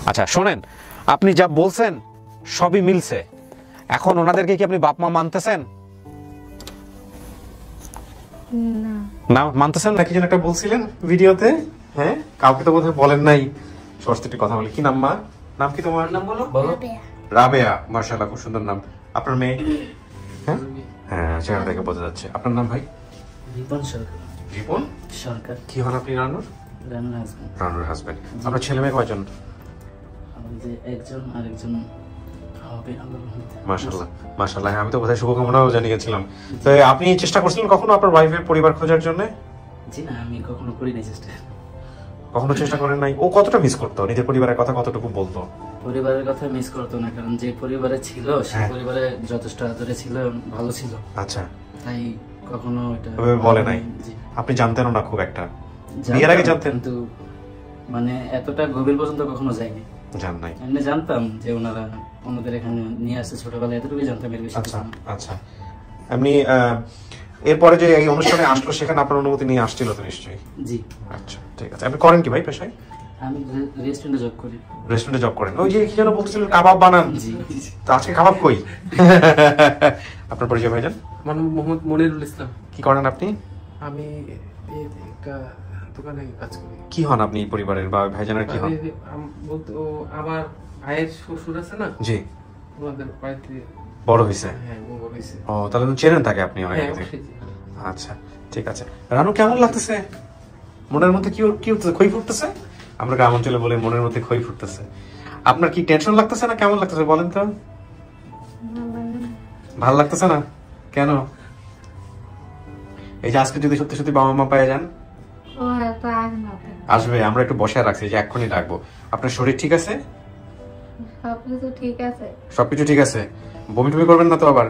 আচ্ছা শোনেন, আপনি যা বলছেন সবই মিলছে, এখন ওনাদেরকে কি আপনি বাপ মা মানতেছেন? না মানতেছেন না? কি যেন একটা বলছিলেন ভিডিওতে, হ্যাঁ কাউকে তো বোধহয় বলেন নাই। সরস্বতী কথা বলি, কি নাম মা? নাম কি তোমার? নাম বলো। রাবেয়া, মাশাআল্লাহ খুব সুন্দর নাম। আপনার মেয়ে? হ্যাঁ হ্যাঁ, চেহারা দেখে বোঝা যাচ্ছে। আপনার নাম ভাই? রিপন সরকার। রিপন সরকার। কি হন আপনি? রানুর? রানুর হাজবেন্ড। রানুর হাজবেন্ড। আপনার ছেলে মেয়ে কয়জন? আমাদের একজন, আরেকজন হবে আল্লাহর রহমতে। মাশাআল্লাহ মাশাআল্লাহ, আমি তো বোধহয় শুভকামনাও জানিয়েছিলাম। তো আপনি চেষ্টা করছিলেন কখনো আপনার ওয়াইফের পরিবার খোঁজার জন্য? জি না, আমি কখনো করিনি চেষ্টা। কখনো চেষ্টা করেন নাই? ও কতটা মিস করতো নিজের পরিবারের কথা, কতটুকু বলতো? পরিবারের কথা মিস করতো না, কারণ যে পরিবারে ছিল সেই পরিবারে যথেষ্ট আদরে ছিল, ভালো ছিল। আচ্ছা, তাই কখনো এটা বলে নাই? আপনি জানতেনও না খুব একটা? বিয়ের আগে জানতেন? কিন্তু মানে এতটা গভীর পর্যন্ত কখনো যাইনি। জান নাই? এমনি জানতাম যে ওনারা ওনাদের এখানে নিয়ে আসছে ছোটবেলায়, এতটুকুই জানতাম, এর বেশি। আচ্ছা আচ্ছা, এমনি এরপরে যে এই অনুষ্ঠানে আসলো সেখানে আপনার অনুমতি নিয়ে আসছিল তো নিশ্চয়ই? জি। আচ্ছা ঠিক আছে। আপনি করেন কি ভাই পেশায়? আমি রেস্টুরেন্টে জব করি। রেস্টুরেন্টে জব করেন? ওই যে কি যেন বলতেছিলেন কাবাব বানান? জি। তো আজকে কাবাব কই? আপনার পরিচয় ভাইজান? মোহাম্মদ মনিরুল ইসলাম। কি করেন আপনি? আমি একটা দোকানে কাজ করি। কি হন আপনি পরিবারের বা ভাইজানের কি হন? বলতে আমার ভাইয়ের শ্বশুর আছে না? জি। ওনাদের বাড়িতে বড় হয়েছে? হ্যাঁ, বড় হয়েছে। ও তাহলে তো চেনেন তাকে আপনি অনেক আগে থেকে। আচ্ছা ঠিক আছে। রানু কেমন লাগতেছে? মনের মধ্যে কি কি উঠতেছে? খই ফুটতেছে? আমরা গ্রাম অঞ্চলে বলে মনের মধ্যে খই ফুটতেছে। আপনার কি টেনশন লাগতেছে না কেমন লাগতেছে বলেন তো? ভালো লাগতেছে না কেন? এই যে আজকে যদি সত্যি সত্যি বাবা মা পেয়ে যান? আসবে, আমরা একটু বসে রাখছি যে এক্ষুনি ডাকবো। আপনার শরীর ঠিক আছে? সবকিছু ঠিক আছে। সবকিছু ঠিক আছে? বমি টমি করবেন না তো আবার?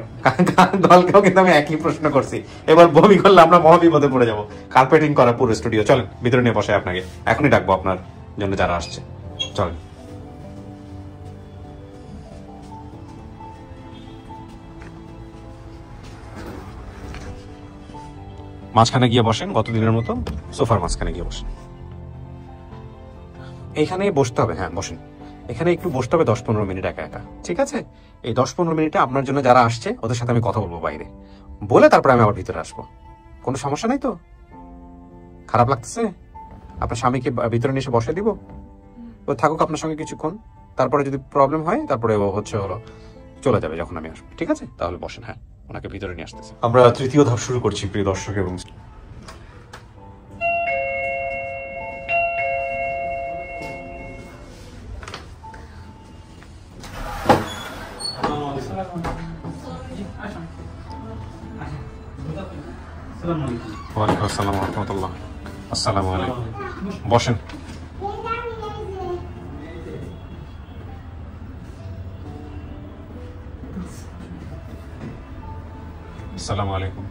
দলকেও কিন্তু আমি একই প্রশ্ন করছি, এবার বমি করলে আমরা মহাবিপদে পড়ে যাবো। কার্পেটিং করা পুরো স্টুডিও, চলেন ভিতরে নিয়ে বসে আপনাকে এখনই ডাকবো আপনার জন্য যারা আসছে, চলেন। মাঝখানে গিয়ে বসেন, গতদিনের মতো সোফার মাঝখানে গিয়ে বসেন। এইখানে বসতে হবে, হ্যাঁ বসেন। এখানে একটু বসতে হবে 10-15 মিনিট একা একা, ঠিক আছে? এই 10-15 মিনিটে আপনার জন্য যারা আসছে ওদের সাথে আমি কথা বলবো বাইরে, বলে তারপরে আমি আবার ভিতরে আসবো। কোনো সমস্যা নাই তো? খারাপ লাগতেছে? আপনার স্বামীকে ভিতরে নিয়ে এসে বসে দিব, ও থাকুক আপনার সঙ্গে কিছুক্ষণ, তারপরে যদি প্রবলেম হয় তারপরে ও হলো চলে যাবে যখন আমি আসবো, ঠিক আছে? তাহলে বসেন, হ্যাঁ ওনাকে ভিতরে নিয়ে আসতেছে। আমরা তৃতীয় ধাপ শুরু করছি প্রিয় দর্শক এবং ওয়ালাইকুম আসসালাম ওয়া রাহমাতুল্লাহ। আসসালামু আলাইকুম, বসেন। আসসালামু আলাইকুম।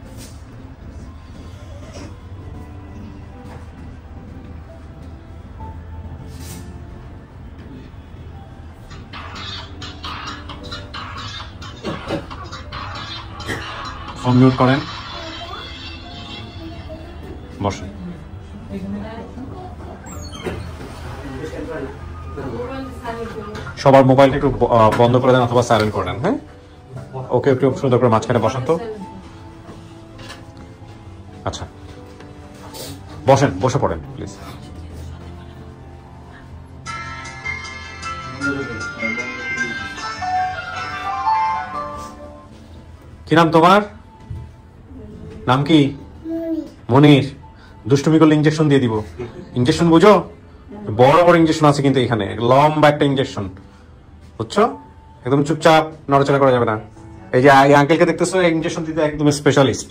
ফোন মিউট করেন, বসেন। সবার মোবাইলটা একটু বন্ধ করে দেন অথবা সাইলেন্ট করে দেন, হ্যাঁ? ওকে একটু সুন্দর করে মাঝখানে বসান তো। আচ্ছা বসেন, বসে পড়েন প্লিজ। কি নাম তোমার? নাম কি? মনির। দুষ্টুমি করলে ইঞ্জেকশন দিয়ে দিব। ইঞ্জেকশন বুঝো? বড় বড় ইঞ্জেকশন আছে কিন্তু এখানে, লম্বা একটা ইঞ্জেকশন, বুঝছো? একদম চুপচাপ, নড়াচড়া করা যাবে না। এই যে এই আঙ্কেলকে দেখতেছো, ইঞ্জেকশন দিতে একদম স্পেশালিস্ট।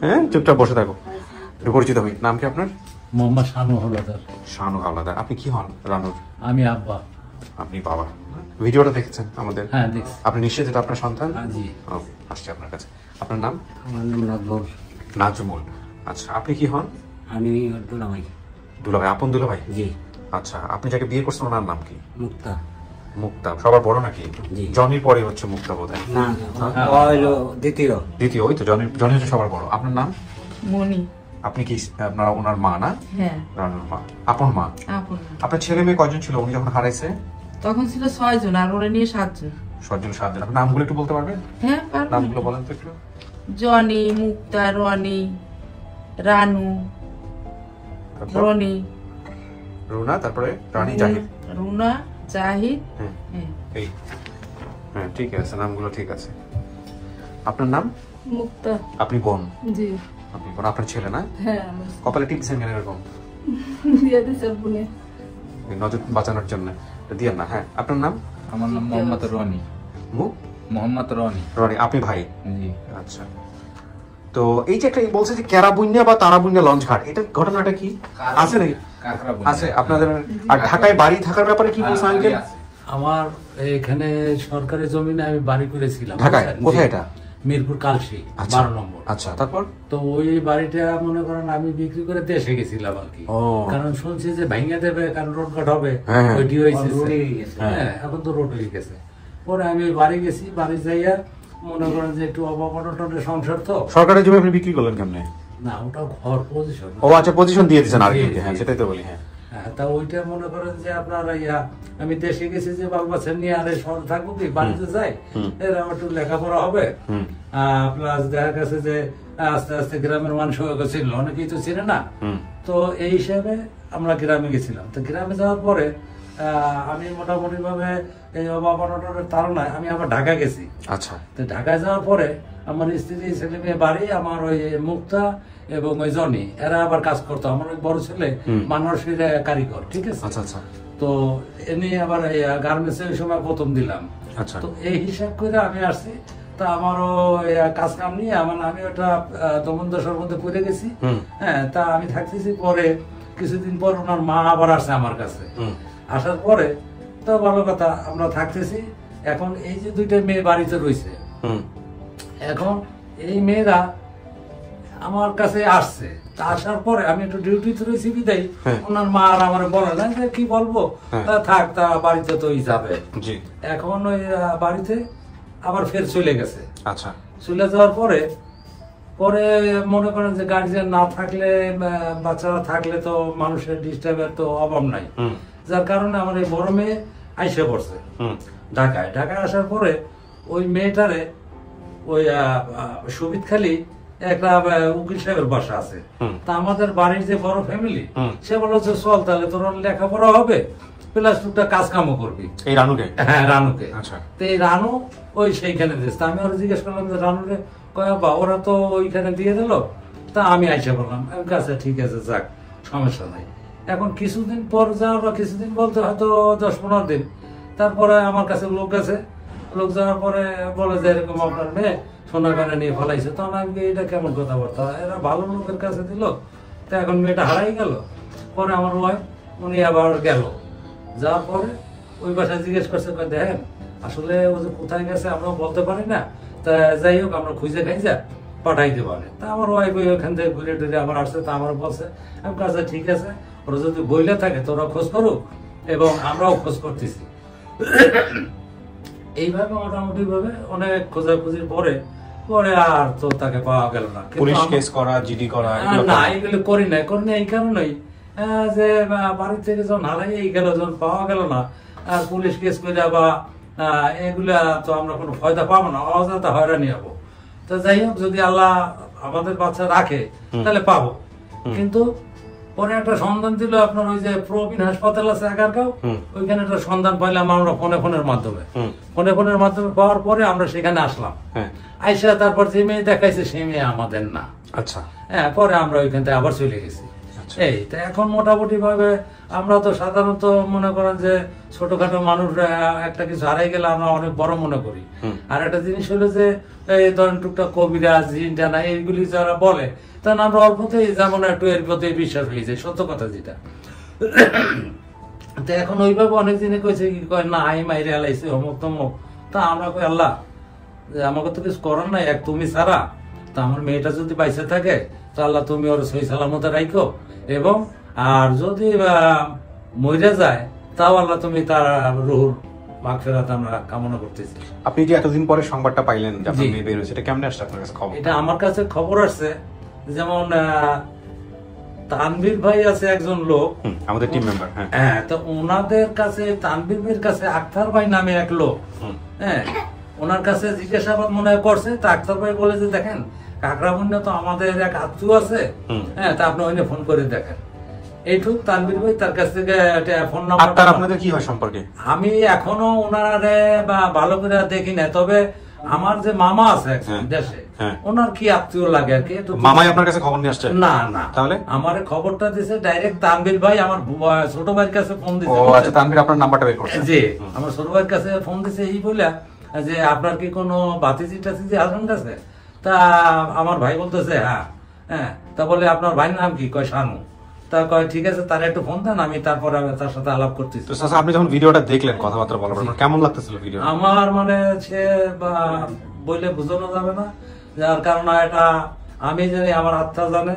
হ্যাঁ চুপচাপ বসে থাকো। একটু পরিচিত হই। নাম কি আপনার? মোহাম্মদ শানু হাওলাদার। শানু হাওলাদার। আপনি কি হন রানুর? আমি আব্বা। আপনি বাবা। ভিডিওটা দেখেছেন আমাদের? হ্যাঁ দেখছি। আপনি নিশ্চিত এটা আপনার সন্তান? জি। আসছে আপনার কাছে। আপনার নাম? আমার নাম নাজমুল। নাজমুল। আচ্ছা আপনি কি হন? আমি দুলাভাই। দুলাভাই, আপন দুলাভাই? জি। আচ্ছা আপনি যাকে বিয়ে করছেন ওনার নাম কি? মুক্তা। মুক্তা সবার বড় নাকি? জি। জনির পরে হচ্ছে মুক্তা বোধহয়। না, ও হলো দ্বিতীয়। দ্বিতীয়, ওই তো জনি হচ্ছে সবার বড়। আপনার নাম? মনি। আপনি কি আপনার ওনার মা না? হ্যাঁ। রানুর মা, আপন মা। আপন। আপনার ছেলে মেয়ে কয়জন ছিল উনি যখন হারাইছে? তখন ছিল 6 জন আর ওরা নিয়ে 7 জন। 7 জন 7 জন। আপনার নামগুলো একটু বলতে পারবেন? হ্যাঁ পারবো। নামগুলো বলেন তো একটু। জনি, মুক্তা, রনি, রানু, তারপর রনি, রুনা, তারপরে রানী, জাহিদ। রুনা, জাহিদ। হ্যাঁ হ্যাঁ। এই হ্যাঁ ঠিক আছে, নামগুলো ঠিক আছে। আপনার নাম? মুক্তা। আপনি বোন? জি। আপনি বোন, আপনার ছেলে না? হ্যাঁ আমার কপালে টিপ দিচ্ছেন কেন এরকম? দিয়ে দিছে বোনে। এই নজর বাঁচানোর জন্য দিয়ে না। হ্যাঁ আপনার নাম? আমার নাম মোহাম্মদ রনি। মোহাম্মদ রনি। রনি, আপনি ভাই? জি। আচ্ছা, তো এই যে একটা বলছে যে কেরাবুন্যা বা তারাবুন্যা লঞ্চ ঘাট, এটা ঘটনাটা কি আছে নাকি? আছে আপনাদের? আর ঢাকায় বাড়ি থাকার ব্যাপারে কি বলছেন আঙ্কেল? আমার এখানে সরকারি জমিনে আমি বাড়ি করেছিলাম। ঢাকায় কোথায় এটা? মিরপুর কালশি 12 নম্বর। আচ্ছা, তারপর? তো ওই বাড়িটা মনে করেন আমি বিক্রি করে দেশে গেছিলাম আর কি। কারণ শুনছি যে ভাঙিয়ে দেবে, কারণ রোড কাট হবে। ওইটি হয়েছে, হ্যাঁ এখন তো রোড হয়ে গেছে। পরে আমি বাড়ি গেছি, বাড়ি যাইয়া মনে করেন যে একটু অবকাঠনের সংসার তো। সরকারের জমি আপনি বিক্রি করলেন কেমনে? না ওটা ঘর পজিশন। ও আচ্ছা, পজিশন দিয়ে দিয়েছেন আর কি। হ্যাঁ সেটাই তো বলি। হ্যাঁ তা ওইটা মনে করেন যে আপনার আমি দেশে গেছি যে বাল বাচ্চা নিয়ে আরে শহর থাকবো কি, বাড়িতে যাই, এরা একটু লেখাপড়া হবে, প্লাস দেখা গেছে যে আস্তে আস্তে গ্রামের মানুষ ছিল, অনেকেই তো চিনে না। তো এই হিসাবে আমরা গ্রামে গেছিলাম। তো গ্রামে যাওয়ার পরে আমি মোটামুটি ভাবে এই অভাবনের তাড়নায় আমি আবার ঢাকা গেছি। আচ্ছা, তো ঢাকায় যাওয়ার পরে আমার স্ত্রী, ছেলে মেয়ে বাড়ি, আমার ওই মুক্তা এবং ওই জনি, এরা আবার কাজ করতো। আমার ওই বড় ছেলে মানুষের কারিগর, ঠিক আছে। আচ্ছা আচ্ছা। তো এনে আবার গার্মেন্টস এর সময় প্রথম দিলাম। আচ্ছা, তো এই হিসাব করে আমি আসছি। তা আমারও কাজ কাম নিয়ে আমি ওটা দমন দশার মধ্যে পড়ে গেছি। হ্যাঁ, তা আমি থাকতেছি। পরে কিছুদিন পর ওনার মা আবার আসছে আমার কাছে। আসার পরে তো ভালো কথা, আমরা থাকতেছি। এখন এই যে 2টা মেয়ে বাড়িতে রয়েছে, এখন এই মেয়েরা আমার কাছে আসছে। তা আসার পরে আমি একটু ডিউটিতে রয়েছি বিদায়, ওনার মা আর আমার বলে না যে কি বলবো, থাক, তা বাড়িতে তো যাবে। এখন ওই বাড়িতে আবার ফের চলে গেছে। আচ্ছা, চলে যাওয়ার পরে পরে মনে করেন যে গার্জিয়ান না থাকলে, বাচ্চারা থাকলে তো মানুষের ডিস্টার্বের তো অভাব নাই। যার কারণে আমার এই বড় মেয়ে আইসে পড়ছে ঢাকায়। ঢাকায় আসার পরে ওই মেয়েটারে ওই সুবিদখালি একটা উকিল সাহেবের বাসা আছে। তা আমাদের বাড়ির যে বড় ফ্যামিলি, সে বললো যে চল তাহলে তোর লেখাপড়া হবে, প্লাস টুকটা কাজ কামও করবি। এই রানুকে? হ্যাঁ, রানুকে। আচ্ছা। তো এই রানু ওই সেইখানে দিয়েছে। আমি ওরা জিজ্ঞেস করলাম যে রানুরে বা ওরা তো ওইখানে দিয়ে দিল। তা আমি আইসা বললাম, আমি কাছে ঠিক আছে, যাক, সমস্যা নাই। এখন কিছুদিন পর যাওয়ার, কিছুদিন বলতে হয়তো 10-15 দিন, তারপরে আমার কাছে লোক আছে। লোক যাওয়ার পরে বলে যে এরকম আপনার মেয়ে সোনার গানে নিয়ে ফেলাইছে। তখন আমি, এটা কেমন কথাবার্তা, এরা ভালো লোকের কাছে দিল, তা এখন মেয়েটা হারাই গেল। পরে আমার ওয়াইফ, উনি আবার গেল। যাওয়ার পরে ওই বাসায় জিজ্ঞেস করছে, দেখেন আসলে ও যে কোথায় গেছে আমরা বলতে পারি না, তা যাই হোক আমরা খুঁজে খাইজা পাঠাইতে পারে। তা আমার ওয়াইফ ওইখান থেকে ঘুরে টুরে আবার আসছে। তা আমার বলছে, আমি কাছে ঠিক আছে, ওরা যদি বইলে থাকে তোরা খোঁজ করুক, এবং আমরাও খোঁজ করতেছি। এইভাবে মোটামুটি ভাবে অনেক খোঁজাখুঁজির পরে আর তো তাকে পাওয়া গেল না। পুলিশ কেস করা, জিডি করা, না এগুলো করি না এই কারণেই যে বাড়ি থেকে যখন হারাই গেল, যখন পাওয়া গেল না, আর পুলিশ কেস করে বা এগুলা তো আমরা কোনো ফায়দা পাবো না, অযথা হয়রানি হবো। তো যাই হোক, যদি আল্লাহ আমাদের বাচ্চা রাখে তাহলে পাবো। কিন্তু পরে একটা সন্ধান দিল আপনার ওই যে প্রবীণ হাসপাতাল আছে আগারগাঁও, ওইখানে একটা সন্ধান পাইলাম আমরা ফোনের মাধ্যমে। ফোনের মাধ্যমে পাওয়ার পরে আমরা সেখানে আসলাম। আইসা তারপর যে মেয়ে দেখাইছে সেই মেয়ে আমাদের না। আচ্ছা, হ্যাঁ, পরে আমরা ওইখান থেকে আবার চলে গেছি। এই তো এখন মোটামুটি ভাবে আমরা তো সাধারণত মনে করেন যে ছোটখাটো মানুষ একটা কিছু হারাই গেলে আমরা অনেক বড় মনে করি। আর একটা জিনিস হলো যে এই ধরেন টুকটাক কবিরাজ, জিনটানা এইগুলি যারা বলে, তখন আমরা অল্পতেই যেমন একটু এর প্রতি বিশ্বাস হয়ে যায়, সত্য কথা যেটা। তো এখন ওইভাবে অনেক দিনে কইছে কি কয় না, আই মাইরে আলাইছে অমুক তমুক। তা আমরা কই আল্লাহ, আমাকে তো কিছু করার নাই, এক তুমি ছাড়া। তা আমার মেয়েটা যদি বাইসে থাকে তো আল্লাহ তুমি ওর সহি সালামতে রাখো, এবং আর যদি মরে যায় তাও আল্লাহ তুমি তার রুহুর মাগফিরাত আমরা কামনা করতেছি। আপনি যে এতদিন পরে সংবাদটা পাইলেন যে আপনার মেয়ে বের হয়েছে, এটা কেমনে আসছে আপনার কাছে খবর? এটা আমার কাছে খবর আসছে, যেমন তানভীর ভাই আছে একজন লোক, আমাদের টিম মেম্বার। হ্যাঁ হ্যাঁ, তো ওনাদের কাছে তানভীর ভাইয়ের কাছে আক্তার ভাই নামে এক লোক, হ্যাঁ, ওনার কাছে জিজ্ঞাসাবাদ মনে হয় করছে। তা আক্তার ভাই বলে যে দেখেন কাকরাবন্যা তো আমাদের এক আত্মীয় আছে, হ্যাঁ, তা আপনি ওইনে ফোন করে দেখেন। এইটুক তানভীর ভাই তার কাছ থেকে ফোন নাম্বার। আপনাদের কি হয় সম্পর্কে? আমি এখনো ওনারে বা ভালো করে দেখি না, তবে আমার যে মামা আছে দেশে, ওনার কি আত্মীয় লাগে আর কি। মামাই আপনার কাছে খবর নিয়ে আসছে? না না, তাহলে আমার খবরটা দিছে ডাইরেক্ট তানভীর ভাই, আমার ছোট ভাইয়ের কাছে ফোন দিছে। ও আচ্ছা, তানভীর আপনার নাম্বারটা বের করছে? জি, আমার ছোট ভাইয়ের কাছে ফোন দিছে এই বলে যে আপনার কি কোনো বাতিজি টাতিজি হাজবেন্ড আছে? তা আমার ভাই বলতেছে হ্যাঁ। হ্যাঁ, তা বলে আপনার ভাইয়ের নাম কি? কয় শানু। তা কয় ঠিক আছে, তার একটু ফোন দেন, আমি তারপরে তার সাথে আলাপ করতেছি। তো চাচা, আপনি যখন ভিডিওটা দেখলেন, কথাবার্তা বলার পর কেমন লাগতেছিল ভিডিও? আমার মানে সে বইলে বোঝানো যাবে না, যার কারণ এটা আমি জানি, আমার আত্মা জানে।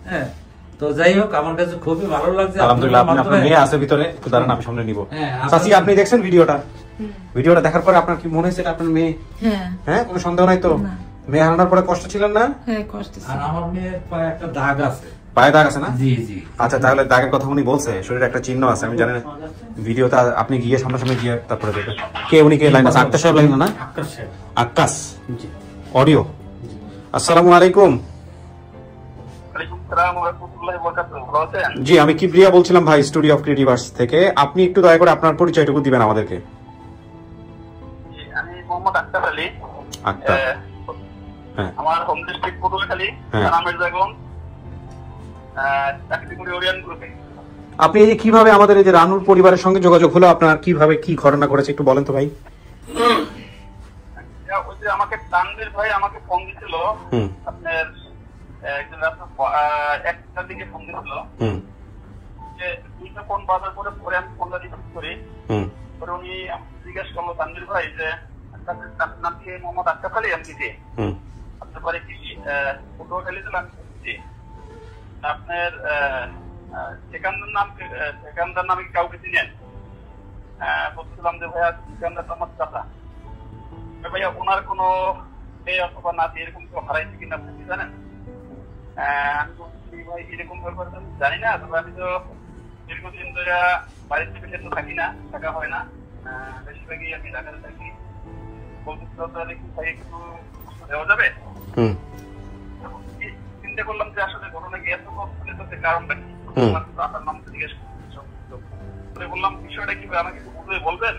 হ্যাঁ, তো যাই হোক, আমার কাছে খুবই ভালো লাগছে। আলহামদুলিল্লাহ, আপনার মেয়ে আছে ভিতরে, একটু দাঁড়ান আমি সামনে নিব। চাচি, আপনি দেখছেন ভিডিওটা? ভিডিওটা দেখার পরে আপনার কি মনে হয়েছে এটা আপনার মেয়ে? হ্যাঁ হ্যাঁ, কোনো সন্দেহ নাই তো? মেয়ে হারানোর পরে কষ্ট ছিলেন না? হ্যাঁ, কষ্ট ছিল। আর আমার মেয়ের পায়ে একটা দাগ আছে। পায়ে দাগ আছে না? জি জি। আচ্ছা, তাহলে দাগের কথা উনি বলছে, শরীরে একটা চিহ্ন আছে, আমি জানি না। ভিডিওটা আপনি গিয়ে সামনাসামনি গিয়ে তারপরে দেখবেন। কে উনি? কে লাইন আছে? আক্তার সাহেব লাইন না? আক্কাস অডিও। আসসালামু আলাইকুম। জি, আমি কিবরিয়া বলছিলাম ভাই, স্টুডিও অফ ক্রিয়েটিভার্স থেকে। আপনি একটু দয়া করে আপনার পরিচয়টুকু দিবেন আমাদেরকে। আমি মোহাম্মদ আক্তার আলী। আক্তার, হ্যাঁ, আমার হোম ডিস্ট্রিক্ট পটুয়াখালী, নামের জায়গন চাকরিগুড়ি ওরিয়ান গ্রুপে। আপনি এই যে কিভাবে আমাদের এই যে রানুর পরিবারের সঙ্গে যোগাযোগ হলো, আপনার কিভাবে কি ঘটনা করেছে একটু বলেন তো ভাই। ওই যে আমাকে তানভীর ভাই আমাকে ফোন দিছিল, আপনার একদিন রাত 1টার দিকে ফোন দিছিল যে দুইটা ফোন বাজার করে পরে আমি ফোনটা রিসিভ করি। পরে উনি জিজ্ঞেস করলো তানভীর ভাই যে আপনার নাম কি? মোহাম্মদ আক্তার আলী। আমি কি আপনার বাড়ি কি পটুয়াখালী জেলা? আপনার সেকান্দার নামে কাউকে চিনেন? বলছিলাম যে ভাইয়া সেকান্দার তো আমার চাচা। ভাইয়া ওনার কোনো মেয়ে অথবা নাতি এরকম কেউ হারাইছে কিনা আপনি কি জানেন? আমি বলছি ভাই এরকম ব্যাপার জানি না, তবে আমি তো দীর্ঘদিন ধরে বাড়ির থেকে তো থাকি না, থাকা হয় না, বেশিরভাগই আমি ঢাকাতে থাকি। বলতেছিল তাহলে কি ভাই একটু দেওয়া যাবে? চিন্তা করলাম যে আসলে ঘটনা গিয়েছে কারণটা কি, আপনার নাম জিজ্ঞেস করে বললাম বিষয়টা কি আমাকে একটু বুঝে বলবেন?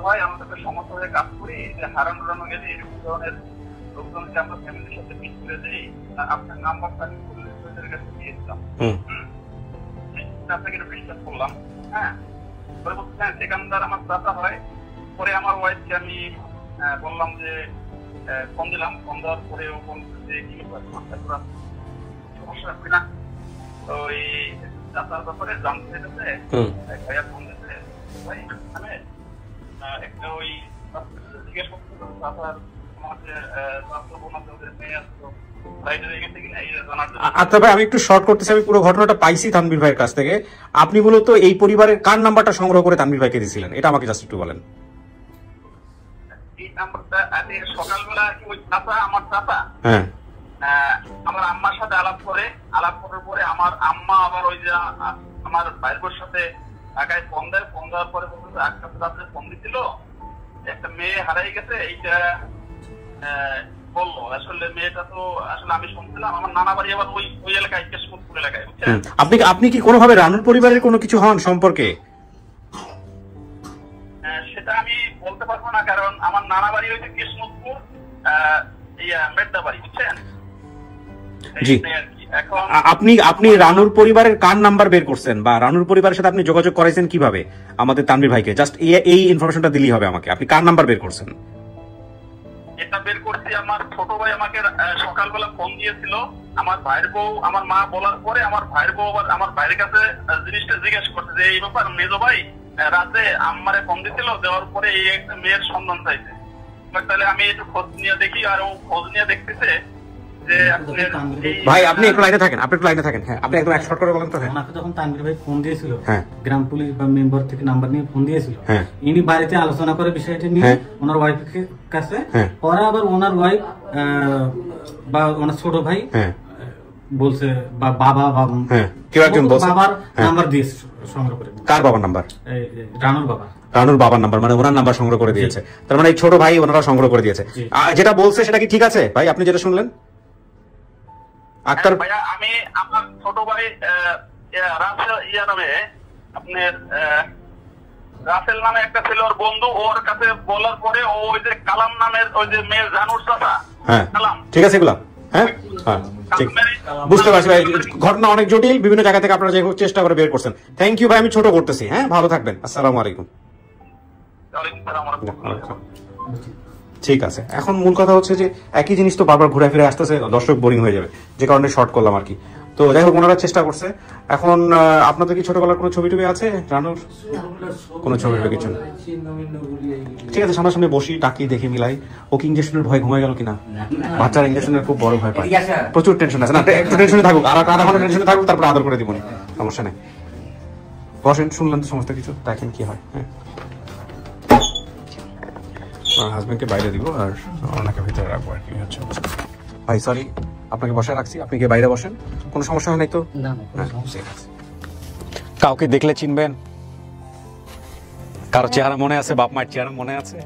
ভাই আমরা একটা সমস্যা হয়ে কাজ করি যে হারানো গেলে এরকম ধরনের লোকজনকে আমরা ফ্যামিলির সাথে মিট করে দিই, আপনার নাম্বারটা কাছে দিয়েছিলাম, আপনাকে একটু বিশ্বাস করলাম। হ্যাঁ, পরে বলতে হ্যাঁ সেখানদার আমার চাচা হয়। পরে আমার ওয়াইফকে আমি বললাম যে ফোন দিলাম, ফোন দেওয়ার পরে ও বলছে যে কি সমস্যা আছে না, তো এই চাচার ব্যাপারে জানতে চাইতেছে, ভাইয়া ফোন দিতে ভাই মানে একটা ওই জিজ্ঞেস করতে চাচার আমাদের মেয়ে আসতো। আচ্ছা ভাই, আমি একটু শর্ট করতেছি, আমি পুরো ঘটনাটা পাইছি তানভীর ভাইয়ের কাছ থেকে। আপনি মূলত এই পরিবারের কার নাম্বারটা সংগ্রহ করে তানভীর ভাইকে দিয়েছিলেন, এটা আমাকে জাস্ট একটু বলেন। এই নাম্বারটা সকালবেলা ওই চাচা, আমার চাচা আমার আম্মার সাথে আলাপ করার পরে আমার আম্মা আবার ওই যে আমার ভাইবোর সাথে ঢাকায় ফোন দেয়। ফোন দেওয়ার পরে বলতে আকাশ রাত্রে ফোন দিছিল, একটা মেয়ে হারাই গেছে, এইটা বললো। আসলে মেয়েটা তো আসলে আমি শুনছিলাম, আমার নানা বাড়ি আবার ওই এলাকায়, কেশমতপুর এলাকায়। আপনি কি কোনোভাবে রানুর পরিবারের কোনো কিছু হন সম্পর্কে? সেটা আমি বলতে পারবো না, কারণ আমার নানা বাড়ি হয়েছে কেশমতপুর মেড্ডা বাড়ি, বুঝছেন? জি, আপনি রানুর পরিবারের কার নাম্বার বের করছেন বা রানুর পরিবারের সাথে আপনি যোগাযোগ করাইছেন কিভাবে আমাদের তানভীর ভাইকে? জাস্ট এই ইনফরমেশনটা দিলেই হবে আমাকে। আপনি কার নাম্বার বের করছেন? এটা বের করছি, আমার ছোট ভাই আমাকে সকালবেলা ফোন দিয়েছিল। আমার ভাইয়ের বউ, আমার মা বলার পরে আমার ভাইয়ের বউ আবার আমার ভাইয়ের কাছে জিনিসটা জিজ্ঞেস করছে যে এই ব্যাপার। মেজো ভাই রাতে আম্মারে ফোন দিছিল, দেওয়ার পরে এই একটা মেয়ের সন্ধান চাইছে। তাহলে আমি একটু খোঁজ নিয়ে দেখি, আর ও খোঁজ নিয়ে দেখতেছে যে ভাই আপনি একটু লাইনে থাকেন, হ্যাঁ আপনি একদম শর্ট করে বলেন তো। ওনাকে যখন তানভীর ভাই ফোন দিয়েছিল, গ্রাম পুলিশ বা মেম্বার থেকে নাম্বার নিয়ে ফোন দিয়েছিল, ইনি বাড়িতে আলোচনা করে বিষয়টা নিয়ে ওনার ওয়াইফের কাছে, পরে আবার ওনার ওয়াইফ বা ওনার ছোট ভাই বলছে বাবা হ্যাঁ কেউ একজন বলছে বাবার নাম্বার দিয়ে সংগ্রহ করে। কার বাবার নাম্বার? রানুর বাবা। রানুর বাবার নাম্বার, মানে ওনার নাম্বার সংগ্রহ করে দিয়েছে। তার মানে এই ছোট ভাই ওনারা সংগ্রহ করে দিয়েছে। যেটা বলছে সেটা কি ঠিক আছে ভাই, আপনি যেটা শুনলেন? আক্তার ভাইয়া, আমি আমার ছোট ভাই রাসেল নামে, আপনার রাসেল নামে একটা ছিল ওর বন্ধু, ওর কাছে বলার পরে ও ওই যে কালাম নামের ওই যে মেয়ে জানুর চাচা, হ্যাঁ কালাম, ঠিক আছে এগুলা, হ্যাঁ হ্যাঁ ঠিক বুঝতে পারছি ভাই, ঘটনা অনেক জটিল, বিভিন্ন জায়গা থেকে আপনারা যে চেষ্টা করে বের করছেন। থ্যাংক ইউ ভাই, আমি ছোট করতেছি। হ্যাঁ ভালো থাকবেন, আসসালামু আলাইকুম। ঠিক আছে, এখন মূল কথা হচ্ছে যে একই জিনিস তো বারবার ঘুরে ফিরে আসতেছে, দর্শক বোরিং হয়ে যাবে, যে কারণে শর্ট করলাম আর কি। তো যাই হোক, ওনারা চেষ্টা করছে। এখন আপনাদের কি ছোটবেলার কোনো ছবি টবি আছে রানুর? কোনো ছবি টবি কিছু না? ঠিক আছে, সামনাসামনি বসি, টাকি দেখি, মিলাই। ওকে ইঞ্জেকশনের ভয় ঘুমায় গেল কিনা? বাচ্চার ইঞ্জেকশনের খুব বড় ভয় পায়, প্রচুর টেনশন আছে না, একটু টেনশনে থাকুক, আর আধা ঘন্টা টেনশনে থাকুক, তারপরে আদর করে দিব, সমস্যা নেই। বসেন, শুনলেন তো সমস্ত কিছু, দেখেন কি হয়। হ্যাঁ, হাজবেন্ডকে বাইরে দিব আর ওনাকে ভিতরে রাখবো আর কি হচ্ছে। ভাই সরি, আপনাকে বসায় রাখছি, আপনি কি বাইরে বসেন, কোনো সমস্যা হয় নাই তো? কাউকে দেখলে চিনবেন? কারো চেহারা মনে আছে? বাপ মায়ের চেহারা মনে আছে?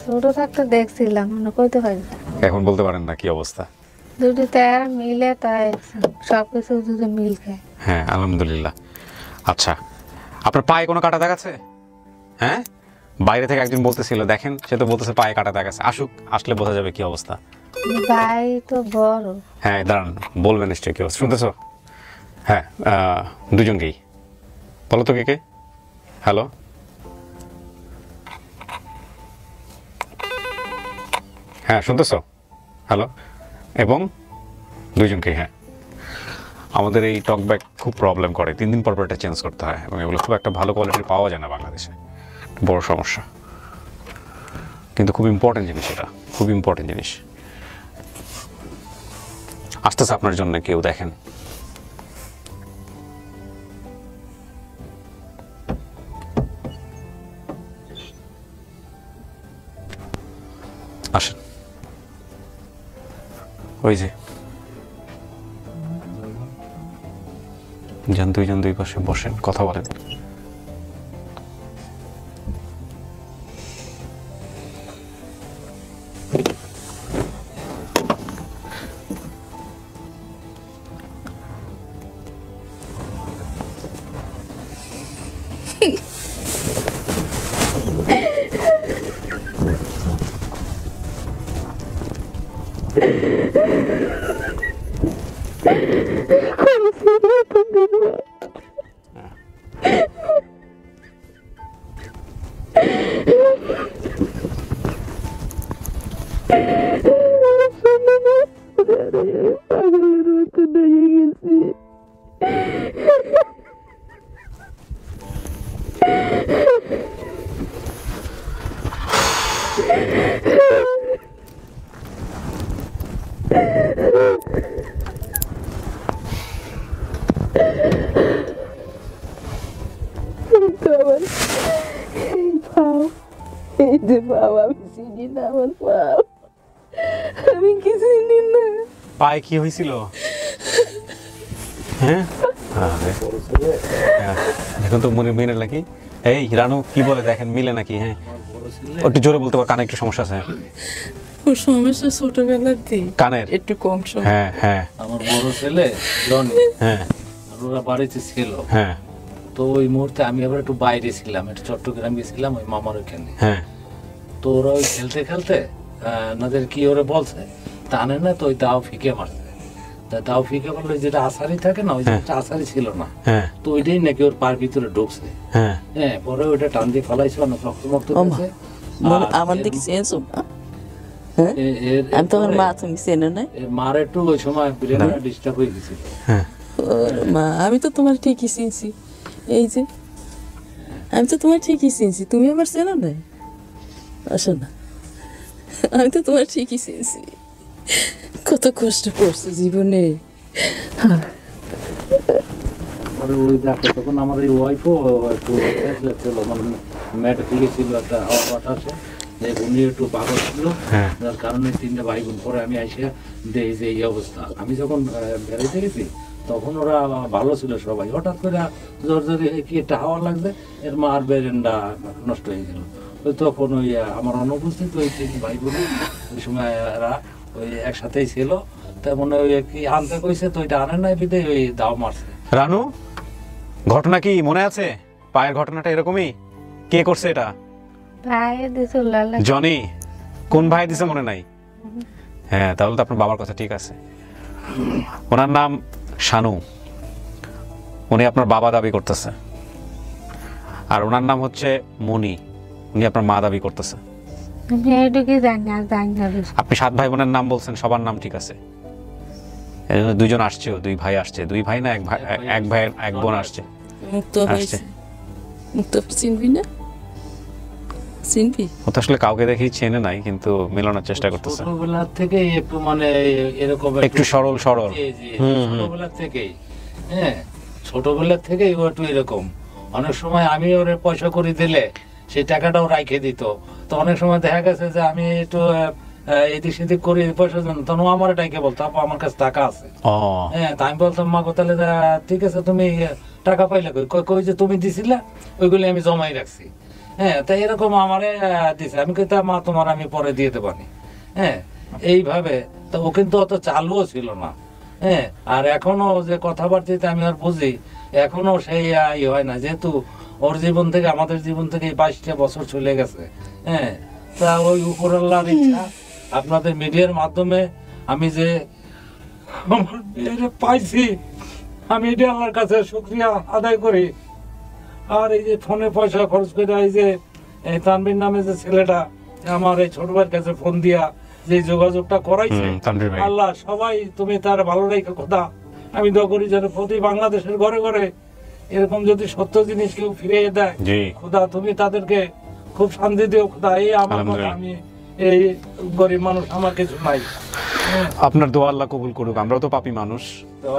ছোট থাকতে দেখছিলাম, মনে করতে পারি না। এখন বলতে পারেন না কি অবস্থা? দুটোতে মিলে, তাই সবকিছু দুটো মিল খায়। হ্যাঁ আলহামদুলিল্লাহ। আচ্ছা, আপনার পায়ে কোনো কাটা দাগ আছে? হ্যাঁ, বাইরে থেকে একজন বলতেছিল, দেখেন সে তো বলতেছে পায়ে কাটা দাগ আছে। আসুক, আসলে বোঝা যাবে কি অবস্থা। ভাই তো বড়। হ্যাঁ দাঁড়ান, বলবেন নিশ্চয়ই কি অবস্থা, শুনতেছো? হ্যাঁ, দুজনকেই বলো তো কে কে। হ্যালো, হ্যাঁ শুনতেছো? হ্যালো, এবং দুজনকেই। হ্যাঁ, আমাদের এই টক ব্যাগ খুব প্রবলেম করে, 3 দিন পর এটা চেঞ্জ করতে হয়, এবং এগুলো খুব একটা ভালো কোয়ালিটির পাওয়া যায় না বাংলাদেশে, বড় সমস্যা। কিন্তু খুব ইম্পর্টেন্ট জিনিস, এটা খুব ইম্পর্টেন্ট জিনিস। আসতেছে আপনার জন্য কেউ, দেখেন। আসেন, ওই যে যান, দুইজন দুই পাশে বসেন, কথা বলেন। পায়ে কি হয়েছিল? হ্যাঁ, এখন তো মনে মিলে নাকি? এই রানু কি বলে দেখেন, মিলে নাকি? হ্যাঁ, একটু জোরে বলতে পারো, কানে একটু সমস্যা আছে। সমস্যা ছোটবেলাতে কানের একটু কম। হ্যাঁ হ্যাঁ, আমার বড় ছেলে জনি, হ্যাঁ ওরা বাড়িতে ছিল। হ্যাঁ, তো ওই মুহূর্তে আমি আবার একটু বাইরে ছিলাম, একটু চট্টগ্রাম গেছিলাম ওই মামার ওখানে। হ্যাঁ, তো ওরা ওই খেলতে খেলতে ওনাদের কি ওরা বলছে টানে না, তো ওই দাও ফিকে মারছে। দাও ফিকে মারলে যেটা আসারি থাকে না, ওই যেটা আসারি ছিল না, তো ওইটাই নাকি ওর পার ভিতরে ঢুকছে। হ্যাঁ, পরে ওইটা টান দিয়ে ফলাইছে, অনেক রক্ত হয়েছে। আমার দিকে চেয়েছো? আমি তোমার মা, তুমি চেনো না? মার একটু ওই সময় ব্রেনটা ডিস্টার্ব হয়ে গেছিল। মা, আমি তো তোমার ঠিকই চিনছি, এই যে আমি তো তোমার ঠিকই চিনছি, তুমি আমার চেনো না? আসো না, আমি তো তোমার ঠিকই চিনছি, কত কষ্ট করছো জীবনে। ওই দেখো, তখন আমার এই ওয়াইফও একটু ছিল, মানে মেয়েটা থেকে ছিল একটা বাতাসে, যে উনি একটু পাগল ছিল, যার কারণে 3টা ভাই বোন পরে আমি এসে দেখি যে এই অবস্থা। আমি যখন বেড়াইতে গেছি তখন ওরা ভালো ছিল সবাই, হঠাৎ করে জোর জোরে কি একটা হাওয়া লাগছে, এর মা আর বেরেন্ডা নষ্ট হয়ে গেল। ওই তখন ওই আমার অনুপস্থিত ওই 3 ভাই বোন ওই সময় এরা ওই একসাথেই ছিল, তেমন ওই কি আনতে কইছে তো ওইটা আনেন নাই বিদে ওই দাও মারছে। রানু, ঘটনা কি মনে আছে? পায়ের ঘটনাটা এরকমই? কে করছে এটা? ভাই দিছিল লালা জনি। কোন ভাই দিছে মনে নাই? হ্যাঁ, তাহলে তো আপনার বাবার কথা ঠিক আছে। ওনার নাম শানু, উনি আপনার বাবা দাবি করতেছে। আর ওনার নাম হচ্ছে মনি, উনি আপনার মা দাবি করতেছে। এইটুকুই জানি না, জানি না বেশি। আপনি 7 ভাই বোনের নাম বলছেন, সবার নাম ঠিক আছে। এই জন্য 2 জন আসছে, 2 ভাই আসছে, 2 ভাই না এক ভাই, এক ভাই এক বোন আসছে। মুক্ত হয়েছে, মুক্ত চিনবি না? চিনবি? ও তো আসলে কাউকে দেখেই চেনে নাই, কিন্তু মেলানোর চেষ্টা করতেছে। ছোটবেলা থেকে একটু মানে এরকম একটু সরল সরল। ছোটবেলা থেকেই, হ্যাঁ ছোটবেলা থেকেই ও একটু এরকম। অনেক সময় আমি ওরে পয়সা করে দিলে সেই টাকাটাও রাখে দিত। তো অনেক সময় দেখা গেছে যে আমি একটু এদিক সেদিক করি পয়সা জন্য, তখন ও আমার টাকা বলতো আপু আমার কাছে টাকা আছে। হ্যাঁ, তা আমি বলতাম মা গো তাহলে ঠিক আছে তুমি টাকা পাইলে কই যে তুমি দিছিলা ওইগুলি আমি জমাই রাখছি। হ্যাঁ, তাই এরকম আমারে দিছে, আমি কিন্তু মা তোমার আমি পরে দিয়ে দেবানি। হ্যাঁ, এইভাবে। তো ও কিন্তু অত চালুও ছিল না। হ্যাঁ, আর এখনো যে কথাবার্তাতে আমি আর বুঝি, এখনো সেই হয় না, যেহেতু ওর জীবন থেকে আমাদের জীবন থেকে 22টা বছর চলে গেছে। হ্যাঁ, তা ওই উপর আল্লাহর ইচ্ছা আপনাদের মিডিয়ার মাধ্যমে আমি যে আমার মেয়েরে পাইছি, আমি এটা আল্লাহর কাছে শুকরিয়া আদায় করি। আর এই যে ফোনে পয়সা খরচ করে এই যে তানভীর নামে যে ছেলেটা আমার এই ছোট ভাইয়ের কাছে ফোন দিয়া যে যোগাযোগটা করাইছে, আল্লাহ সবাই তুমি তার ভালো রেখে খোদা। আমি দোয়া করি যেন প্রতি বাংলাদেশের ঘরে ঘরে এরকম যদি সত্য জিনিস কেউ ফিরিয়ে দেয়, খোদা তুমি তাদেরকে খুব শান্তি দিও খোদা। এই আমার কথা, আমি এই গরিব মানুষ, আমার কিছু নাই। আপনার দোয়া আল্লাহ কবুল করুক, আমরাও তো পাপী মানুষ,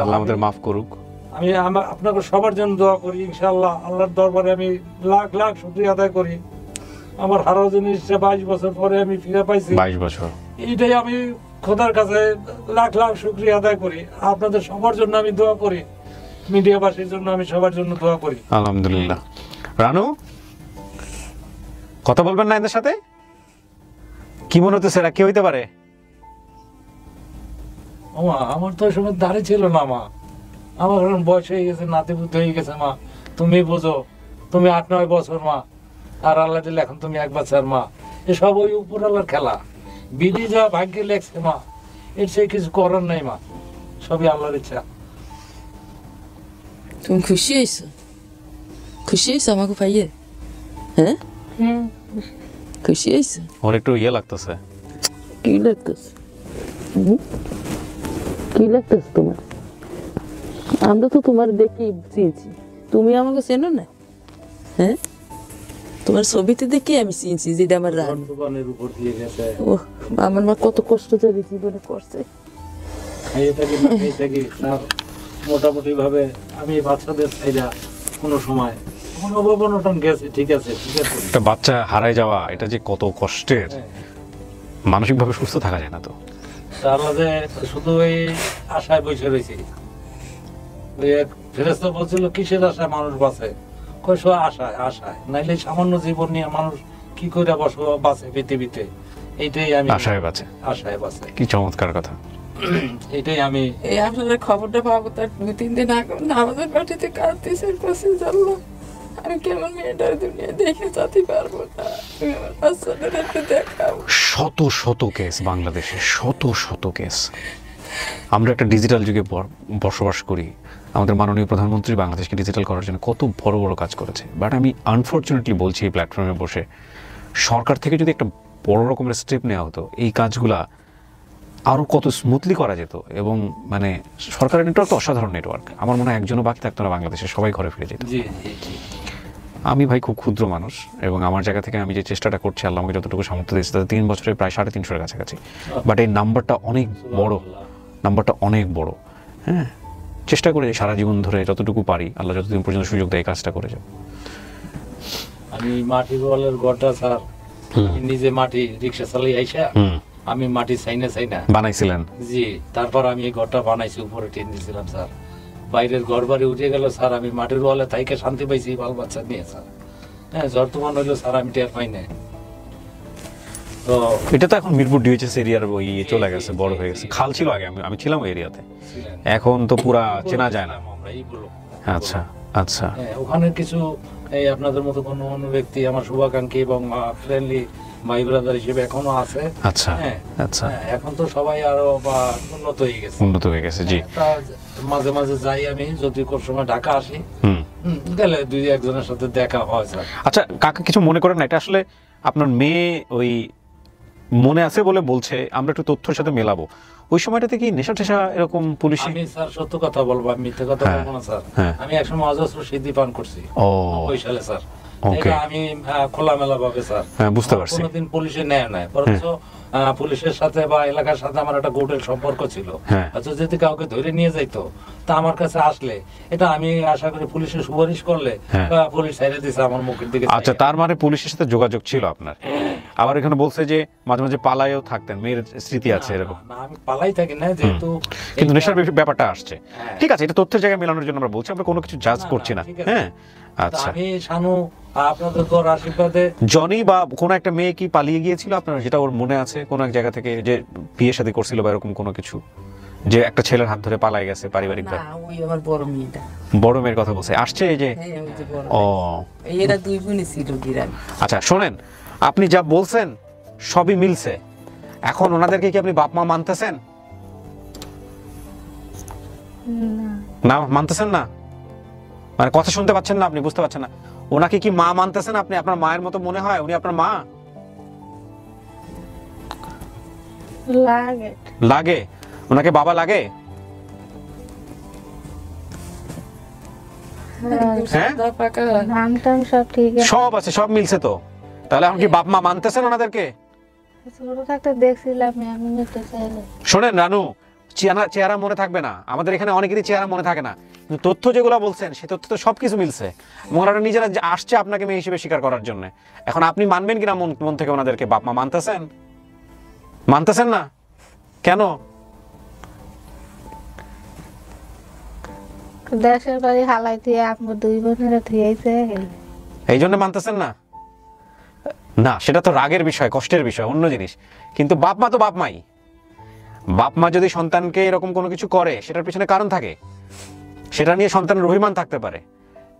আল্লাহ আমাদের মাফ করুক। আমি আপনাকে সবার জন্য দোয়া করি, ইনশাআল্লাহ আল্লাহর দরবারে আমি লাখ লাখ শুকরিয়া আদায় করি। আমার হারানো জিনিসটা 22 বছর পরে আমি ফিরে পাইছি। 22 বছর, এইটাই আমি খোদার কাছে লাখ লাখ শুকরিয়া আদায় করি। আপনাদের সবার জন্য আমি দোয়া করি, মিডিয়াবাসীর জন্য আমি সবার জন্য দোয়া করি। আলহামদুলিল্লাহ। রানু, কথা বলবেন না এদের সাথে? কি মনে হচ্ছে এরা কে হইতে পারে? আমার তো ওই সময় দাঁড়িয়ে ছিল না মা, আমার এখন বয়স হয়ে গেছে, নাতিপুতি হয়ে গেছে মা, তুমি বোঝো, তুমি 8-9 বছর মা, আর আল্লাহ দিলে এখন তুমি 1 বছর মা। এসব ওই উপর আল্লাহর খেলা, বিধি যা ভাগ্যে লেগছে মা, এর সে কিছু করার নাই মা, সবই আল্লাহর ইচ্ছা। তুমি খুশি হয়েছো? খুশি হয়েছো আমাকে পাইয়ে? হ্যাঁ, খুশি হয়েছো? ওর একটু ইয়ে লাগতেছে। কি লাগতেছে? কি লাগতেছে তোমার? আমরা তো তোমার দেখি চিনছি, তুমি আমাকে চেনো না? হ্যাঁ, তোমার ছবিতে দেখে আমি চিনছি যেটা আমার রান। ও আমার মা কত কষ্ট যাবে জীবনে করছে। মোটামুটি ভাবে আমি বাচ্চাদের চাইরা কোনো সময় কোনো অবনটন গেছে, ঠিক আছে ঠিক আছে। একটা বাচ্চা হারাই যাওয়া এটা যে কত কষ্টের, মানসিকভাবে সুস্থ থাকা যায় না তো। তাহলে শুধু এই আশায় বসে রয়েছে। ওই এক ফেরেশতা বলছিল কিসের আশায় মানুষ বাঁচে, কইসো আশায় আশায়, নাইলে সামান্য জীবন নিয়ে মানুষ কি করে বাঁচে পৃথিবীতে। এইটাই আমি আশায় বাঁচে, আশায় বাঁচে। কি চমৎকার কথা। এটাই আমি এই আপনাদের খবরটা পাবো তার 2-3 দিন আগে আমাদের বাড়িতে কাঁদতেছে, পাশে জানলাম আমি কেমন মেয়েটার দুনিয়া দেখে যেতে পারবো না, তুমি আমার বাচ্চাদের একটু দেখাও। শত শত কেস বাংলাদেশে, শত শত কেস। আমরা একটা ডিজিটাল যুগে বসবাস করি। আমাদের মাননীয় প্রধানমন্ত্রী বাংলাদেশকে ডিজিটাল করার জন্য কত বড় বড় কাজ করেছে, বাট আমি আনফর্চুনেটলি বলছি এই প্ল্যাটফর্মে বসে, সরকার থেকে যদি একটা বড় রকমের স্টেপ নেওয়া হতো, এই কাজগুলা আরও কত স্মুথলি করা যেত। এবং মানে সরকারের নেটওয়ার্ক তো অসাধারণ নেটওয়ার্ক, আমার মনে হয় একজনও বাকি থাকতো না বাংলাদেশে, সবাই ঘরে ফিরে যেত। আমি ভাই খুব ক্ষুদ্র মানুষ, এবং আমার জায়গা থেকে আমি যে চেষ্টাটা করছি, আল্লাহ আমাকে যতটুকু সামর্থ্য দিয়েছে, তাতে 3 বছরে প্রায় 350-এর কাছাকাছি। বাট এই নাম্বারটা অনেক বড়, নাম্বারটা অনেক বড়। হ্যাঁ, চেষ্টা করে সারা জীবন ধরে যতটুকু পারি, আল্লাহ যতদিন পর্যন্ত সুযোগ দেয় এই কাজটা করে যাব। আমি মাটি বলের ঘরটা স্যার নিজে মাটি রিক্সা চালিয়ে আইসা আমি মাটি চাইনা বানাইছিলেন। জি, তারপর আমি এই ঘরটা বানাইছি, উপরে টিন দিয়েছিলাম স্যার। বাইরের ঘর বাড়ি উঠে গেল স্যার, আমি মাটির ওয়ালে তাইকে শান্তি পাইছি বাল বাচ্চা নিয়ে স্যার। হ্যাঁ, ঝড় তুফান হইলো স্যার, আমি টের পাই না। তো এটা তো এখন মিরপুর ডিএইচএস এরিয়ার ওই চলে গেছে, বড় হয়ে গেছে। খাল ছিল আগে, আমি ছিলাম ওই এরিয়াতে, এখন তো পুরা চেনা যায় না। আচ্ছা আচ্ছা, ওখানে কিছু এই আপনাদের মতো কোনো অন্য ব্যক্তি আমার শুভাকাঙ্ক্ষী এবং ফ্রেন্ডলি ভাই ব্রাদার হিসেবে এখনো আছে। আচ্ছা আচ্ছা, এখন তো সবাই আরো উন্নত হয়ে গেছে। জি, মাঝে মাঝে যাই আমি, যদি কোন সময় ঢাকা আসি, গেলে দুই একজনের সাথে দেখা হয় স্যার। আচ্ছা কাকা, কিছু মনে করেন না, এটা আসলে আপনার মেয়ে ওই মনে আছে বলে বলছে, আমরা একটু তথ্যের সাথে মেলাবো। ওই সময়টাতে কি নেশা টেশা এরকম পুলিশে? আমি স্যার সত্য কথা বলবো, আমি মিথ্যে কথা বলবো না স্যার। আমি একসময় অজস্র সিদ্ধি পান করছি ওই সালে স্যার। আমি খোলামেলা ভাবে স্যার বুঝতে পারছি, কোনোদিন পুলিশে নেয় নাই। বরঞ্চ পুলিশের সাথে বা এলাকার সাথে আমার একটা গোটের সম্পর্ক ছিল। আচ্ছা, যদি কাউকে ধরে নিয়ে যাইতো তা আমার কাছে আসলে এটা আমি আশা করি পুলিশের সুপারিশ করলে পুলিশ ছেড়ে দিছে আমার মুখের দিকে। আচ্ছা, তার মানে পুলিশের সাথে যোগাযোগ ছিল আপনার। আবার এখানে বলছে যে মাঝে মাঝে পালাইও থাকতেন, মেয়ের স্মৃতি আছে এরকম। না, আমি পালাই থাকি না, যেহেতু কিন্তু নেশার ব্যাপারটা আসছে। ঠিক আছে, এটা তথ্যের জায়গায় মেলানোর জন্য আমরা বলছি, আমরা কোনো কিছু জাজ করছি না। হ্যাঁ, আচ্ছা, আমি শানু আপনাদের ঘর আশীর্বাদে জনি বা কোন একটা মেয়ে কি পালিয়ে গিয়েছিল আপনার, যেটা ওর মনে আছে কোন এক জায়গা থেকে, যে বিয়ে শাদী করছিল বা এরকম কোনো কিছু, যে একটা ছেলের হাত ধরে পালাই গেছে পারিবারিক? না, ওই আমার বড় মেয়েটা। বড় মেয়ের কথা বলছে, আসছে এই যে? ও, এরা দুই বোনই ছিল গ্রামে। আচ্ছা শোনেন, আপনি যা বলছেন সবই মিলছে। এখন ওনাদেরকে কি আপনি বাপ মা মানতেছেন? না মানতেছেন না, মানে কথা শুনতে পাচ্ছেন না আপনি, বুঝতে পারছেন না। ওনাকে কি মা মানতেছেন আপনি? আপনার মায়ের মতো মনে হয় উনি আপনার মা? লাগে লাগে, ওনাকে বাবা লাগে? সব আছে, সব মিলছে তো। তাহলে এখন কি বাপ মা মানতেছেন ওনাদেরকে? ছোট থাকতে দেখছিলাম। শোনেন রানু, চেহারা মনে থাকবে না, আমাদের এখানে অনেকেরই চেহারা মনে থাকে না, কিন্তু তথ্য যেগুলো বলছেন সেই তথ্য তো সবকিছু মিলছে। ওনারা নিজেরা আসছে আপনাকে মেয়ে হিসেবে স্বীকার করার জন্য। এখন আপনি মানবেন কিনা মন থেকে ওনাদেরকে বাপ মা মানতেছেন? মানতেছেন না কেন? দেশের বাড়ি হালাই দিয়ে আপনার দুই বোনের এই জন্য মানতেছেন না? না, সেটা তো রাগের বিষয়, কষ্টের বিষয়, অন্য জিনিস। কিন্তু বাপ মা তো বাপ মাই। বাপ মা যদি সন্তানকে এরকম কোনো কিছু করে, সেটার পিছনে কারণ থাকে, সেটা নিয়ে সন্তানের অভিমান থাকতে পারে।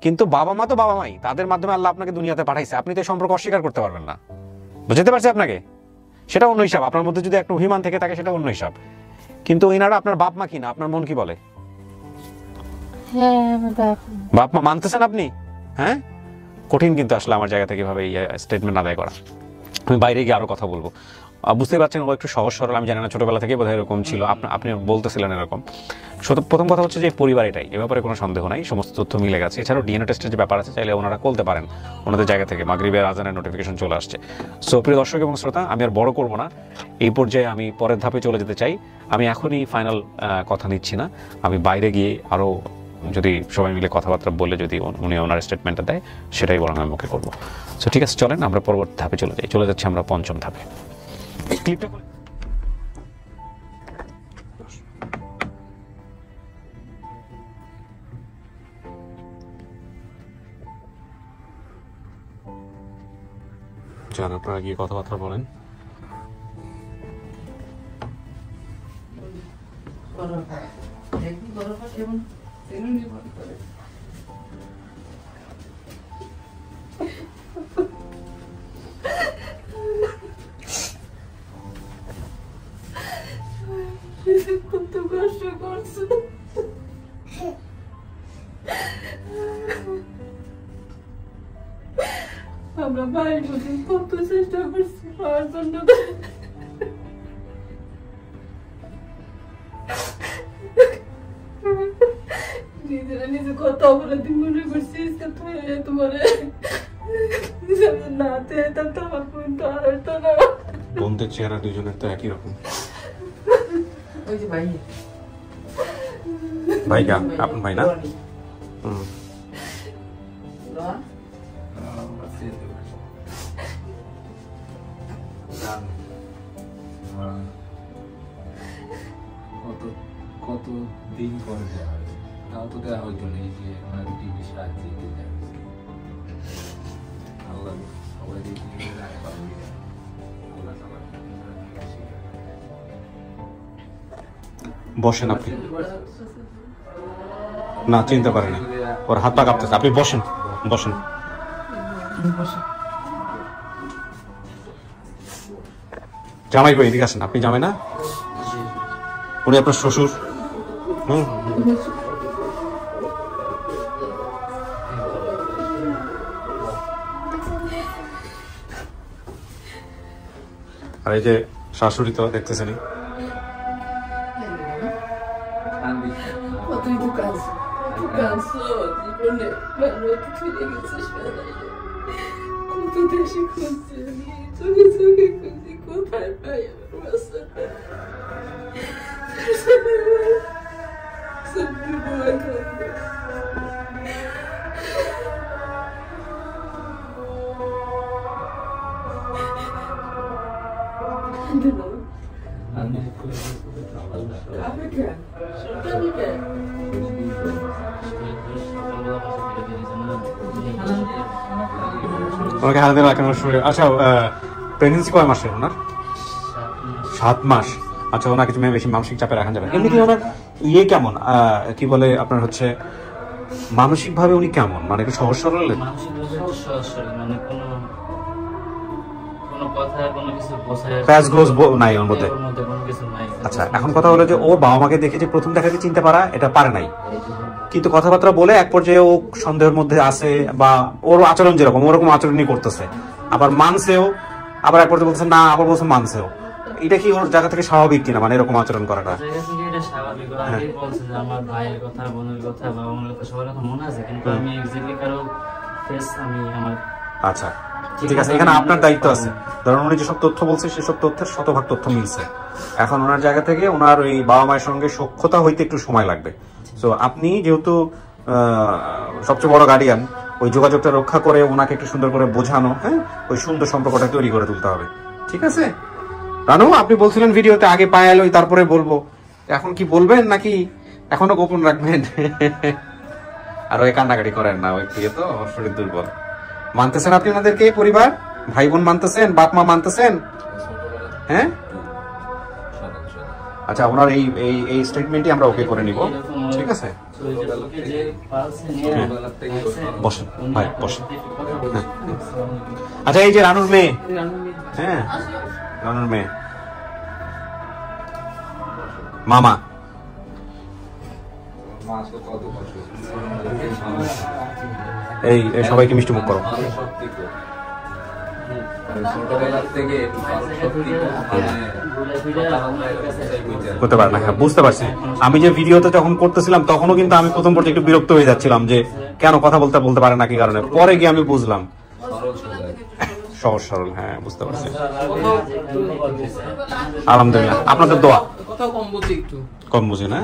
কিন্তু বাবা মা তো বাবা মাই, তাদের মাধ্যমে আল্লাহ আপনাকে দুনিয়াতে পাঠাইছে, আপনি তো এই সম্পর্ক অস্বীকার করতে পারবেন না। বুঝতে পারছি আপনাকে? সেটা অন্য হিসাব। আপনার মধ্যে যদি একটা অভিমান থেকে থাকে সেটা অন্য হিসাব, কিন্তু ওইনারা আপনার বাপ মা কিনা। আপনার মন কি বলে? বাপ মা মানতেছেন আপনি? হ্যাঁ, কঠিন কিন্তু আসলে আমার জায়গা থেকে এভাবে স্টেটমেন্ট আদায় করা। আমি বাইরে গিয়ে আরো কথা বলবো। বুঝতে পারছেন ও একটু সহজ সরল, আমি জানি না ছোটবেলা থেকে বোধহয় এরকম ছিল, আপনি বলতেছিলেন এরকম। প্রথম কথা হচ্ছে যে পরিবার এটাই, এ ব্যাপারে কোনো সন্দেহ নাই, সমস্ত তথ্য মিলে গেছে। এছাড়াও ডিএনএ টেস্টের যে ব্যাপার আছে, চাইলে ওনারা করতে পারেন ওনাদের জায়গা থেকে। মাগরিবের আজানের নোটিফিকেশন চলে আসছে। সো প্রিয় দর্শক এবং শ্রোতা, আমি আর বড় করবো না, এই পর্যায়ে আমি পরের ধাপে চলে যেতে চাই। আমি এখনই ফাইনাল কথা নিচ্ছি না, আমি বাইরে গিয়ে আরও যদি সবাই মিলে কথাবার্তা বলে যদি উনি ওনার স্টেটমেন্টটা দেয়, সেটাই বরং আমি মুখে করবো। সো ঠিক আছে, চলেন আমরা পরবর্তী ধাপে চলে যাচ্ছি আমরা পঞ্চম ধাপে। ক্লিপটা আপনারা গিয়ে কথাবার্তা বলেন। কত কষ্ট করছো, আমরা ভাই বোন কত চেষ্টা করছি পাওয়ার জন্য। নিজেরা নিজে কত অপরাধী মনে করছি, তোমার না তোমার বোন তো আর হতো না। বোনদের চেহারা দুজনের তো একই রকম। ওই যে ভাই, ভাইকা আপন ভাই না? কত দিন পরে দেওয়া হবে, তাও তো দেওয়া হইতো না, এই যে ওনার টিভি সাহায্যে আল্লাহ সবাই বসেন আপনি। না চিনতে পারেনি, ওর হাত পা কাঁপতেছে। আপনি বসেন, বসেন। জামাই কই? এদিকে আসেন। আপনি জামাই না? উনি আপনার শ্বশুর? আর এই যে শাশুড়ি তো দেখতেছেন। ওনাকে হাতে রাখানোর সময়। আচ্ছা, প্রেগনেন্সি কয় মাসের ওনার? 7 মাস। আচ্ছা, ওনাকে তুমি বেশি মানসিক চাপে রাখা যাবে। এমনি কি ওনার ইয়ে কেমন, কি বলে আপনার হচ্ছে মানসিক ভাবে উনি কেমন, মানে একটু সহজ সরল? নাই ওর মধ্যে। আচ্ছা, এখন কথা হলো যে ওর বাবা মাকে দেখে যে প্রথম দেখাতে চিনতে পারা, এটা পারে নাই, কিন্তু কথাবার্তা বলে এক পর্যায়ে ও সন্দেহের মধ্যে আছে, বা ওর আচরণ যেরকম ওরকম আচরণই করতেছে, আবার মানছেও, আবার এক পর্যায়ে বলছে না, আবার বলছে মানছেও। এটা কি ওর জায়গা থেকে স্বাভাবিক কিনা, মানে এরকম আচরণ করাটা? আচ্ছা ঠিক আছে, এখানে আপনার দায়িত্ব আছে। ধরুন উনি যেসব তথ্য বলছে সেসব তথ্যের 100% তথ্য মিলছে। এখন ওনার জায়গা থেকে ওনার ওই বাবা মায়ের সঙ্গে সখ্যতা হইতে একটু সময় লাগবে। তো আপনি যেহেতু সবচেয়ে বড় গার্ডিয়ান, ওই যোগাযোগটা রক্ষা করে ওনাকে একটু সুন্দর করে বোঝানো, হ্যাঁ, ওই সুন্দর সম্পর্কটা তৈরি করে তুলতে হবে। ঠিক আছে রানু, আপনি বলছিলেন ভিডিওতে আগে পায়ে এলো তারপরে বলবো, এখন কি বলবেন নাকি এখনো গোপন রাখবেন? আর ওই কান্নাকাটি করেন না, ওই প্রিয় তো শরীর দুর্বল। মানতেছেন আপনি ওনাদেরকে, পরিবার ভাই বোন মানতেছেন, বাপ মা মানতেছেন? হ্যাঁ আচ্ছা, ওনার এই স্টেটমেন্টই আমরা ওকে করে নিব। ঠিক আছে, বসেন ভাই, বসেন। আচ্ছা, এই যে রানুর মেয়ে, হ্যাঁ রানুর মেয়ে, মামা এই সবাইকে মিষ্টি মুখ করো। করতে পারে না, হ্যাঁ বুঝতে পারছি। আমি যে ভিডিওতে যখন করতেছিলাম তখনও কিন্তু আমি প্রথম পর্যায়ে একটু বিরক্ত হয়ে যাচ্ছিলাম যে কেন কথা বলতে পারে না, কি কারণে। পরে গিয়ে আমি বুঝলাম সহজ সরল, হ্যাঁ বুঝতে পারছি। আলহামদুলিল্লাহ, আপনাদের দোয়া। কম বুঝি না?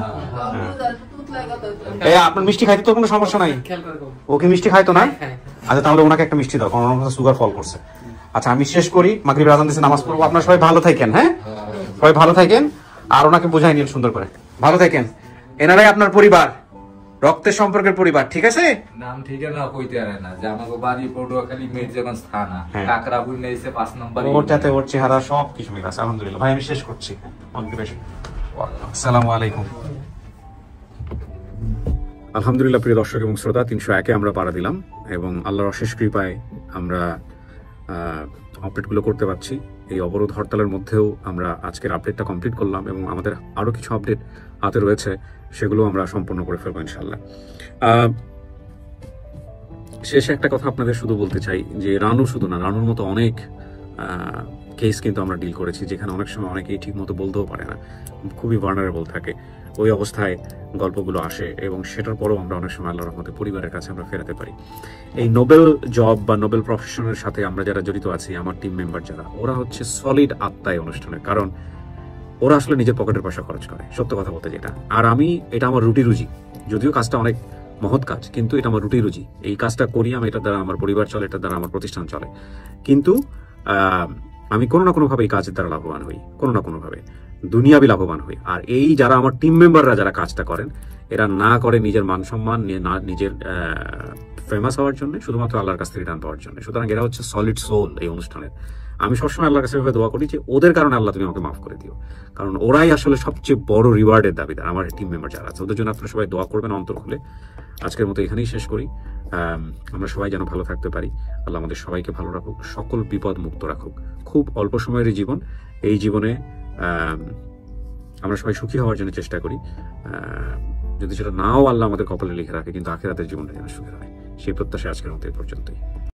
হ্যাঁ, আপনার মিষ্টি খাইতে তো কোনো সমস্যা নাই। ওকে মিষ্টি খাইতো না? আচ্ছা, তাহলে ওনাকে একটা মিষ্টি দাও, কারণ ওনার সুগার ফল করছে। আচ্ছা, আমি শেষ করি, মাগরিবের আজান দিয়েছে, নামাজ পড়বো। আপনারা সবাই ভালো থাকেন, হ্যাঁ সবাই ভালো থাকেন, আর ওনাকে বোঝাই নিন সুন্দর করে। ভালো থাকেন, এনারাই আপনার পরিবার, রক্তের সম্পর্কের পরিবার। ঠিক আছে, নাম ঠিকানা কইতে পারে না, যে আমাকে বাড়ি পটুয়াখালী মির্জাগঞ্জ থানা, কাকরাবুল নেইছে 5 নম্বর। ওরটাতে ওর চেহারা সব কিছু মিল আছে। আলহামদুলিল্লাহ ভাই, আমি শেষ করছি। আসসালামু আলাইকুম। আলহামদুলিল্লাহ প্রিয় দর্শক এবং শ্রোতা, 301-এ আমরা পাড়া দিলাম এবং আল্লাহর অশেষ কৃপায় আমরা আপডেটগুলো করতে পারছি। এই অবরোধ হরতালের মধ্যেও আমরা আজকের আপডেটটা কমপ্লিট করলাম এবং আমাদের আরও কিছু আপডেট হাতে রয়েছে, সেগুলো আমরা সম্পন্ন করে ফেলবো ইনশাল্লাহ। শেষে একটা কথা আপনাদের শুধু বলতে চাই যে রানু শুধু না, রানুর মতো অনেক কেস কিন্তু আমরা ডিল করেছি, যেখানে অনেক সময় অনেকেই ঠিক মতো বলতেও পারে না, খুবই ভালনারেবল থাকে। ওই অবস্থায় গল্পগুলো আসে এবং সেটার পরেও আমরা অনেক সময় আল্লাহর রহমতে পরিবারের কাছে আমরা ফেরাতে পারি। এই নোবেল জব বা নোবেল প্রফেশনের সাথে আমরা যারা জড়িত আছি, আমার টিম মেম্বার যারা, ওরা হচ্ছে সলিড আত্মায় অনুষ্ঠানে, কারণ ওরা আসলে নিজের পকেটের পয়সা খরচ করে, সত্য কথা বলতে যেটা। আর আমি, এটা আমার রুটি রুজি, যদিও কাজটা অনেক মহৎ কাজ, কিন্তু এটা আমার রুটি রুজি। এই কাজটা করি আমি, এটার দ্বারা আমার পরিবার চলে, এটার দ্বারা আমার প্রতিষ্ঠান চলে। কিন্তু আমি কোনো না কোনোভাবে এই কাজের দ্বারা লাভবান হই, কোনো না কোনোভাবে দুনিয়াবি লাভবান হই। আর এই যারা আমার টিম মেম্বাররা যারা কাজটা করেন, এরা না করে নিজের মান সম্মান, না নিজের ফেমাস হওয়ার জন্য, শুধুমাত্র আল্লাহর কাছ থেকে রিটার্ন পাওয়ার জন্য। সুতরাং এরা হচ্ছে সলিড সোল এই অনুষ্ঠানের। আমি সবসময় আল্লাহর কাছে দোয়া করি যে ওদের কারণে আল্লাহ তুমি আমাকে মাফ করে দিও, কারণ ওরাই আসলে সবচেয়ে বড় রিওয়ার্ডের দাবিদার, আমার টিম মেম্বার যারা আছে। ওদের জন্য আপনারা সবাই দোয়া করবেন অন্তর খুলে। আজকের মতো এখানেই শেষ করি। আমরা সবাই যেন ভালো থাকতে পারি, আল্লাহ আমাদের সবাইকে ভালো রাখুক, সকল বিপদ মুক্ত রাখুক। খুব অল্প সময়ের জীবন, এই জীবনে আমরা সবাই সুখী হওয়ার জন্য চেষ্টা করি। যদি সেটা নাও আল্লাহ আমাদের কপালে লিখে রাখে, কিন্তু আখিরাতের জীবনটা যেন সুখের হয়, সেই প্রত্যাশা আজকের মতো এই পর্যন্তই।